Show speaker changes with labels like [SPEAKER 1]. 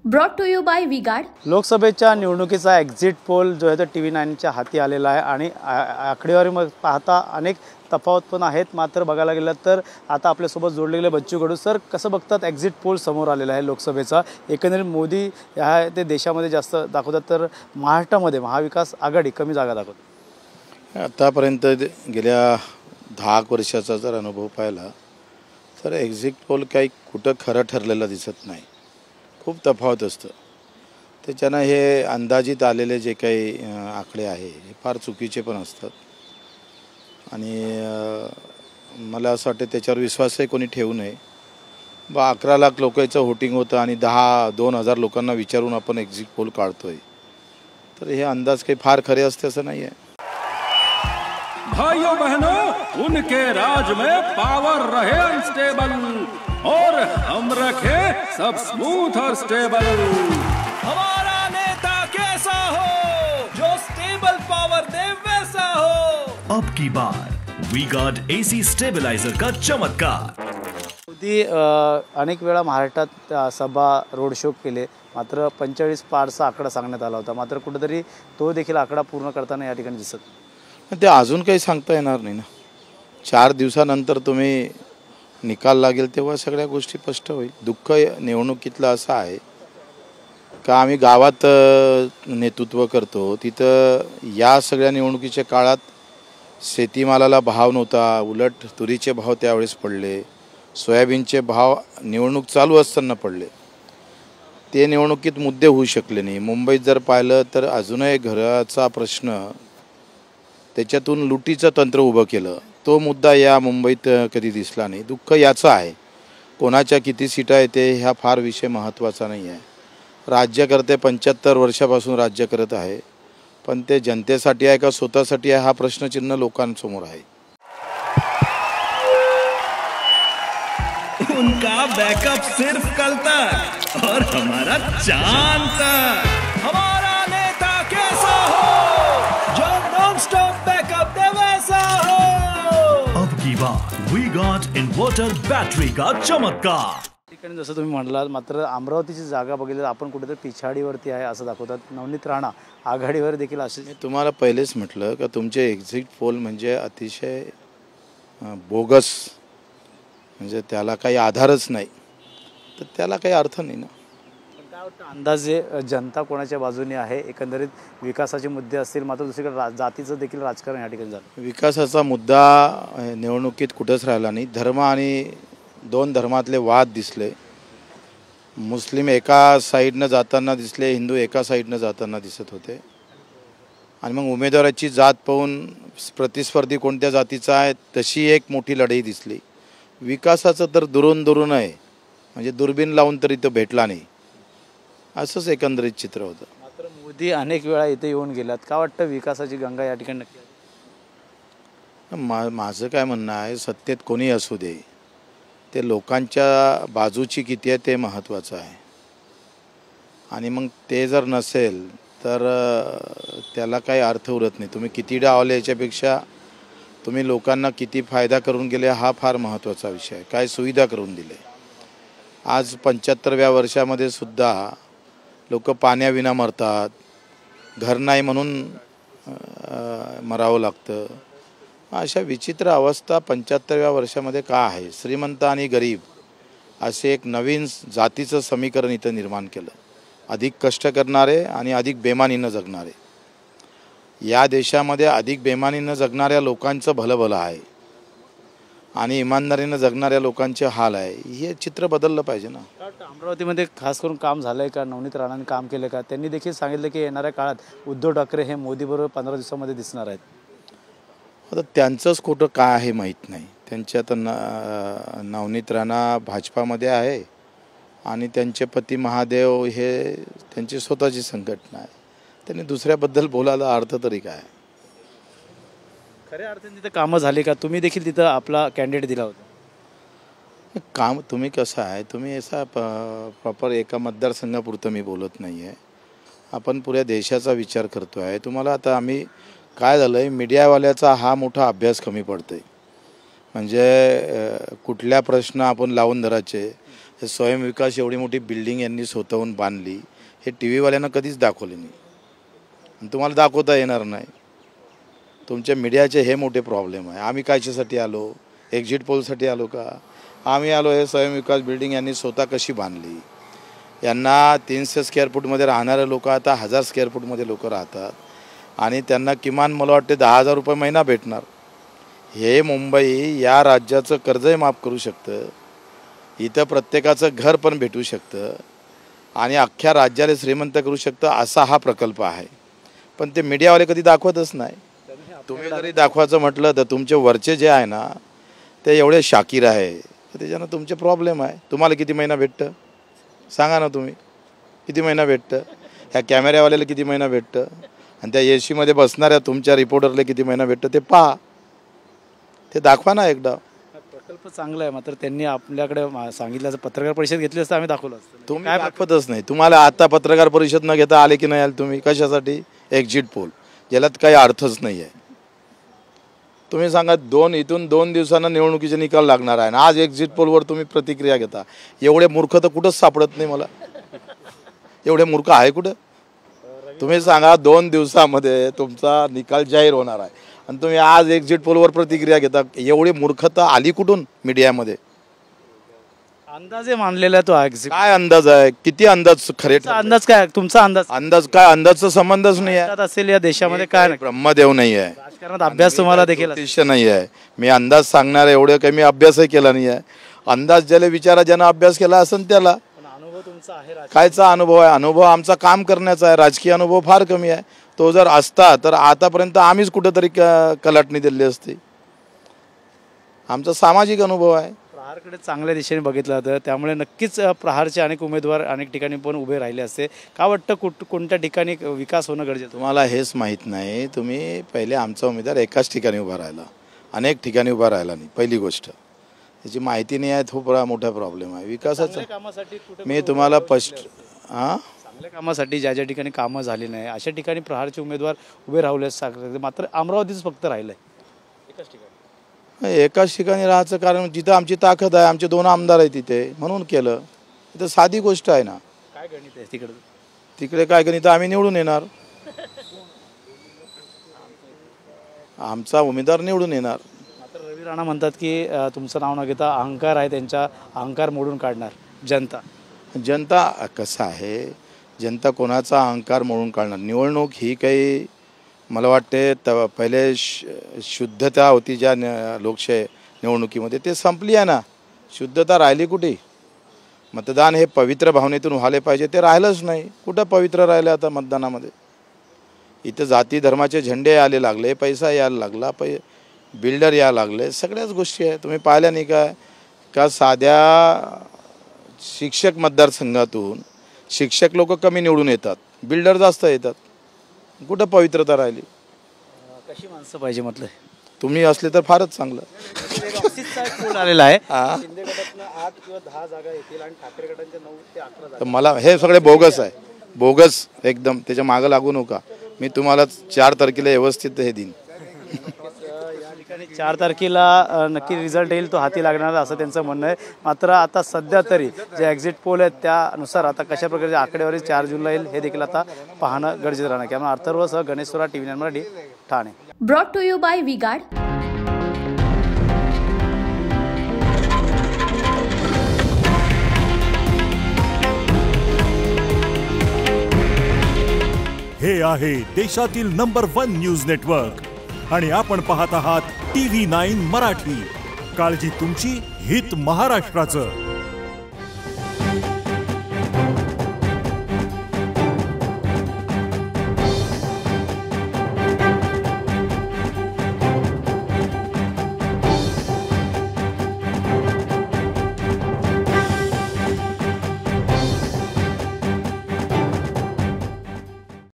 [SPEAKER 1] Brought to you by V-Guard.
[SPEAKER 2] लोकसभेच्या निवडणुकीचा exit poll जो आहे तो TV9च्या हाती आलेला आहे आणि आकडेवारी मग पाहता अनेक तफावत पण आहेत। मात्र बघायला गेलं तर आता आपल्यासोबत जोडले गेले बच्चू कडू सर, कसं बघतात एक्झिट पोल समोर आलेला आहे लोकसभेचा? एकंदरीत मोदी ह्या ते देशामध्ये जास्त दाखवतात तर महाराष्ट्रामध्ये महाविकास आघाडी कमी जागा दाखवते।
[SPEAKER 3] आतापर्यंत गेल्या 10 वर्षाचा जर अनुभव पाहिला तर एक्झिट पोल काही कुठं खरं ठरलेलं दिसत नाही, खूप तफावत असतं। त्याच्यानं हे अंदाजित आलेले जे काही आकडे आहे हे फार चुकीचे पण असतात आणि मला असं वाटतं त्याच्यावर विश्वासही कोणी ठेवू नये। 11 लाख लोकांचं व्होटिंग होतं आणि 2,000 लोकांना विचारून आपण एक्झिट पोल काढतोय, तर हे अंदाज काही फार खरे असते असं नाही आहे।
[SPEAKER 4] भाइयों बहनों, उनके राज में पावर रहे अनस्टेबल और हम रखे सब स्मूथ और स्टेबल।
[SPEAKER 5] हमारा नेता कैसा हो जो स्टेबल पावर दे वैसा हो।
[SPEAKER 6] अब की बार वी गार्ड एसी स्टेबलाइजर का चमत्कार।
[SPEAKER 2] मोदी अनेक वेळा महाराष्ट्रात सभा रोड शो केले, मात्र 45 पारचा आकडा सांगण्यात आला होता, मात्र कुठेतरी तो देखील आकडा पूर्ण करताना या ठिकाणी दिसत
[SPEAKER 3] ते अजून काही सांगता येणार नाही ना। 4 दिवसानंतर तुम्ही निकाल लागेल तेव्हा सगळ्या गोष्टी स्पष्ट होईल। दुःख निवडणुकीतलं असं आहे का आम्ही गावात नेतृत्व करतो, तिथं या सगळ्या निवडणुकीच्या काळात शेतीमालाला भाव नव्हता, उलट तुरीचे भाव त्यावेळेस पडले, सोयाबीनचे भाव निवडणूक चालू असताना पडले। ते निवडणुकीत मुद्दे होऊ शकले नाही। मुंबईत जर पाहिलं तर अजूनही घराचा प्रश्न, त्याच्यातून लुटीचं तंत्र उभं केलं, तो मुद्दा या मुंबईत कधी दिसला नाही। दुःख याचं आहे, कोणाच्या किती सीटा येते ह्या फार विषय महत्त्वाचा नाही आहे। राज्यकर्ते 75 वर्षापासून राज्य करत आहे, पण ते जनतेसाठी आहे का स्वतःसाठी आहे हा प्रश्नचिन्ह लोकांसमोर आहे।
[SPEAKER 6] उनका बैकअप सिर्फ कल तक और हमारा चांद तक।
[SPEAKER 5] हमारा नेता कैसा हो जो नॉन स्टॉप बैकअप दे वैसा हो।
[SPEAKER 6] अब की बार वी गॉट इन्वर्टर बैटरी का चमत्कार।
[SPEAKER 2] ठिकाणी जसं तुम्ही म्हणालात, मात्र अमरावतीची जागा बघितली आपण कुठेतरी पिछाडीवरती आहे असं दाखवतात। नवनीत राणा आघाडीवर देखील असे।
[SPEAKER 3] मी तुम्हाला पहिलेच म्हटलं का तुमचे एक्झिट पोल म्हणजे अतिशय बोगस, म्हणजे त्याला काही आधारच नाही, तर त्याला काही अर्थ नाही ना।
[SPEAKER 2] काय वाटतं अंदाजे जनता कोणाच्या बाजूने आहे? एकंदरीत विकासाचे मुद्दे असतील, मात्र दुसरीकडे जातीचं देखील राजकारण या ठिकाणी झालं।
[SPEAKER 3] विकासाचा मुद्दा निवडणुकीत कुठंच राहिला नाही। धर्म आणि 2 धर्मातले वाद दिसले, मुस्लिम एका साईडनं जाताना दिसले, हिंदू एका साईडनं जाताना दिसत होते आणि मग उमेदवाराची जात पाहून प्रतिस्पर्धी कोणत्या जातीचा आहे तशी एक मोठी लढाई दिसली। विकासाचं तर दुरून आहे, म्हणजे दुर्बीण लावून तरी तो भेटला नाही, असंच एकंदरीत चित्र होतं।
[SPEAKER 2] मात्र मोदी अनेक वेळा इथे येऊन गेलात, का वाटतं विकासाची गंगा या ठिकाणी नक्की?
[SPEAKER 3] माझं काय म्हणणं आहे, सत्तेत कोणी असू दे, ते लोकांच्या बाजूची किती आहे ते महत्त्वाचं आहे आणि मग ते जर नसेल तर त्याला काही अर्थ उरत नाही। तुम्ही किती डावले याच्यापेक्षा तुम्ही लोकांना किती फायदा करून गेले हा फार महत्त्वाचा विषय आहे। काय सुविधा करून दिले। आज 75व्या वर्षामध्ये सुद्धा लोक पाण्याविना मरतात, घर नाही म्हणून मरावं लागतं। अशा विचित्र अवस्था 75व्या वर्षामध्ये का आहे? श्रीमंत आणि गरीब असे एक नवीन जातीचं समीकरण इथं निर्माण केलं। अधिक कष्ट करणारे आणि अधिक बेमानीनं जगणारे। या देशामध्ये अधिक बेमानीनं जगणाऱ्या लोकांचं भलं आहे आणि इमानदारीनं जगणाऱ्या लोकांचे हाल आहे। हे चित्र बदललं पाहिजे ना।
[SPEAKER 2] अमरावतीमध्ये खास करून काम झालंय का? नवनीत राणांनी काम केलं का? त्यांनी देखील सांगितलं की येणाऱ्या काळात उद्धव ठाकरे हे मोदीबरोबर 15 दिवसामध्ये दिसणार आहेत।
[SPEAKER 3] आता त्यांचंच खोटं काय आहे माहीत नाही। त्यांच्यात नवनीत राणा भाजपामध्ये आहे आणि त्यांचे पती महादेव हे त्यांची स्वतःची संघटना आहे, त्यांनी दुसऱ्याबद्दल बोलायला अर्थ तरी काय?
[SPEAKER 2] खऱ्या अर्थाने तिथं कामं झाली का? तुम्ही देखील तिथं आपला कॅन्डिडेट दिला होता।
[SPEAKER 3] काम तुम्ही कसं आहे, तुम्ही असा प्रॉपर एका मतदारसंघापुरतं मी बोलत नाही आहे, आपण पुऱ्या देशाचा विचार करतो आहे। तुम्हाला आता आम्ही काय झालं आहे, मीडियावाल्याचा हा मोठा अभ्यास कमी पडतो आहे। म्हणजे कुठल्या प्रश्न आपण लावून धरायचे, हे स्वयंविकास एवढी मोठी बिल्डिंग यांनी स्वतःहून बांधली, हे टी व्हीवाल्यांना कधीच दाखवले नाही आणि तुम्हाला दाखवता येणार नाही. तुमच्या मीडियाचे हे मोठे प्रॉब्लेम आहे. आम्ही कायच्यासाठी आलो? एक्झिट पोलसाठी आलो का? आम्ही आलो हे स्वयंविकास बिल्डिंग यांनी स्वतः कशी बांधली. यांना 300 स्क्वेअर फूटमध्ये राहणारे लोक आता 1000 स्क्वेअर फूटमध्ये लोक राहतात आणि त्यांना किमान मला वाटते 10,000 रुपये महिना भेटणार. हे मुंबई या राज्याचं कर्जही माफ करू शकतं, इथं प्रत्येकाचं घर पण भेटू शकतं आणि अख्ख्या राज्याला श्रीमंत करू शकतं असा हा प्रकल्प आहे. पण ते मीडियावाले कधी दाखवतच नाही. तुम्ही जरी दाखवायचं म्हटलं तर तुमचे वरचे जे आहे ना ते एवढे शाकीर आहे, तर त्याच्यानं तुमचे प्रॉब्लेम आहे. तुम्हाला किती महिना भेटतं सांगा ना, तुम्ही किती महिना भेटतं? ह्या कॅमेऱ्यावाल्याला किती महिना भेटतं आणि त्या AC मध्ये बसणाऱ्या तुमच्या रिपोर्टरला किती महिना भेटतं ते पहा, ते दाखवा ना एकदा.
[SPEAKER 2] प्रकल्प चांगला आहे, मात्र त्यांनी आपल्याकडे सांगितलं पत्रकार परिषद घेतली असतं आम्ही दाखवलं असतं.
[SPEAKER 3] तुम्ही काय दाखवतच नाही. तुम्हाला आता पत्रकार परिषद न घेता आले की नाही आले तुम्ही? कशासाठी? एक्झिट पोल ज्याला काही अर्थच नाही आहे. तुम्ही सांगा इथून 2 दिवसांना निवडणुकीचे निकाल लागणार आहे आणि आज एक्झिट पोलवर तुम्ही प्रतिक्रिया घेता. एवढे मूर्ख तर कुठंच सापडत नाही मला. एवढे मूर्ख आहे कुठं? तुम्ही सांगा 2 दिवसामध्ये तुमचा निकाल जाहीर होणार आहे आणि तुम्ही आज एक्झिट पोलवर प्रतिक्रिया घेता. एवढी मूर्खता आली कुठून मीडियामध्ये?
[SPEAKER 2] अंदाजे मानलेला आहे तो एक्झिट.
[SPEAKER 3] काय अंदाज आहे? किती अंदाज खरे?
[SPEAKER 2] अंदाज काय तुमचा? अंदाज
[SPEAKER 3] काय? अंदाजचा संबंधच नाही आहे.
[SPEAKER 2] असेल या देशामध्ये काय नाही.
[SPEAKER 3] ब्रह्मदेव नाही आहे,
[SPEAKER 2] राजकारणात अभ्यास तुम्हाला देखील
[SPEAKER 3] ज्योतिष नाही आहे. मी अंदाज सांगणार एवढं काही मी अभ्यासही केला नाही आहे. अंदाज ज्याला विचारा, ज्यानं अभ्यास केला असेल त्याला.
[SPEAKER 2] अनुभव तुमचा आहे.
[SPEAKER 3] कायचा अनुभव आहे? अनुभव आमचा काम करण्याचा आहे. राजकीय अनुभव फार कमी आहे. तो जर असता तर आतापर्यंत आम्हीच कुठंतरी कलाटणी दिली असती. आमचा सामाजिक अनुभव आहे.
[SPEAKER 2] प्रहारकडे चांगल्या दिशेने बघितलं जातं, त्यामुळे नक्कीच प्रहारचे अनेक उमेदवार अनेक ठिकाणी पण उभे राहिले असते. का वाटतं कोणत्या ठिकाणी विकास होणं गरजेचं?
[SPEAKER 3] तुम्हाला हेच माहीत नाही. तुम्ही पहिले आमचा उमेदवार एकाच ठिकाणी उभा राहिला, अनेक ठिकाणी उभा राहिला नाही. पहिली गोष्ट त्याची माहिती नाही आहे, तो मोठा प्रॉब्लेम आहे विकासाचा. मी तुम्हाला
[SPEAKER 2] चांगल्या कामासाठी ज्या ज्या ठिकाणी कामं झाली नाही अशा ठिकाणी प्रहारचे उमेदवार उभे राहिले, मात्र अमरावतीच फक्त राहिलंय एकाच ठिकाणी.
[SPEAKER 3] एकाच ठिकाणी राहायचं कारण जिथं आमची ताकद आहे, आमचे 2 आमदार आहेत तिथे, म्हणून केलं. इथं साधी गोष्ट आहे ना.
[SPEAKER 2] काय गणित आहे तिकडे?
[SPEAKER 3] तिकडे काय गणित? आम्ही निवडून येणार, आमचा उमेदवार निवडून येणार.
[SPEAKER 2] मात्र रवी राणा म्हणतात की तुमचं नाव न घेता अहंकार आहे त्यांचा, अहंकार मोडून काढणार जनता.
[SPEAKER 3] कसं आहे, जनता कोणाचा अहंकार मोडून काढणार? निवडणूक ही काही मला वाटते पहिले शुद्धता होती ज्या लोकशाही निवडणुकीमध्ये, ते संपली आहे ना. शुद्धता राहिली कुठे? मतदान हे पवित्र भावनेतून व्हायला पाहिजे, ते राहिलंच नाही. कुठं पवित्र राहिलं आता मतदानामध्ये? इथं जाती धर्माचे झेंडे यायला लागले, पैसा यायला लागला, बिल्डर यायला लागले, सगळ्याच गोष्टी आहे. तुम्ही पाहिल्या नाही काय का साध्या शिक्षक मतदारसंघातून शिक्षक लोक कमी निवडून येतात, बिल्डर जास्त येतात. कुठं पवित्रता राहिली?
[SPEAKER 2] कशी माणसं पाहिजे म्हटलं?
[SPEAKER 3] तुम्ही असले तर फारच चांगलं.
[SPEAKER 2] आलेला आहे.
[SPEAKER 3] 8 किंवा 10 जागा येतील आणि ठाकरे गटांच्या 9 ते 11 जागा. मला हे सगळे बोगस आहे, बोगस एकदम. त्याच्या मागं लागू नका. मी तुम्हाला 4 तारखेला व्यवस्थित हे देईन.
[SPEAKER 2] या ठिकाणी 4 तारखेला नक्की रिझल्ट येईल, तो हाती लागणार असं त्यांचं म्हणणं आहे. मात्र आता सध्या तरी जे एक्झिट पोल आहेत त्यानुसार आता कशा प्रकारची आकडेवारी 4 जूनला येईल हे देखील आता पाहणं गरजेचं राहणार. त्यामुळे अर्थर्वसह Ganesh Sora, TV9 Marathi, Thane.
[SPEAKER 1] Brought to you by V-Guard.
[SPEAKER 7] हे आहे देशातील नंबर 1 न्यूज नेटवर्क आणि आपण पाहत आहात TV9 मराठी. काळजी तुमची, हित महाराष्ट्राचं.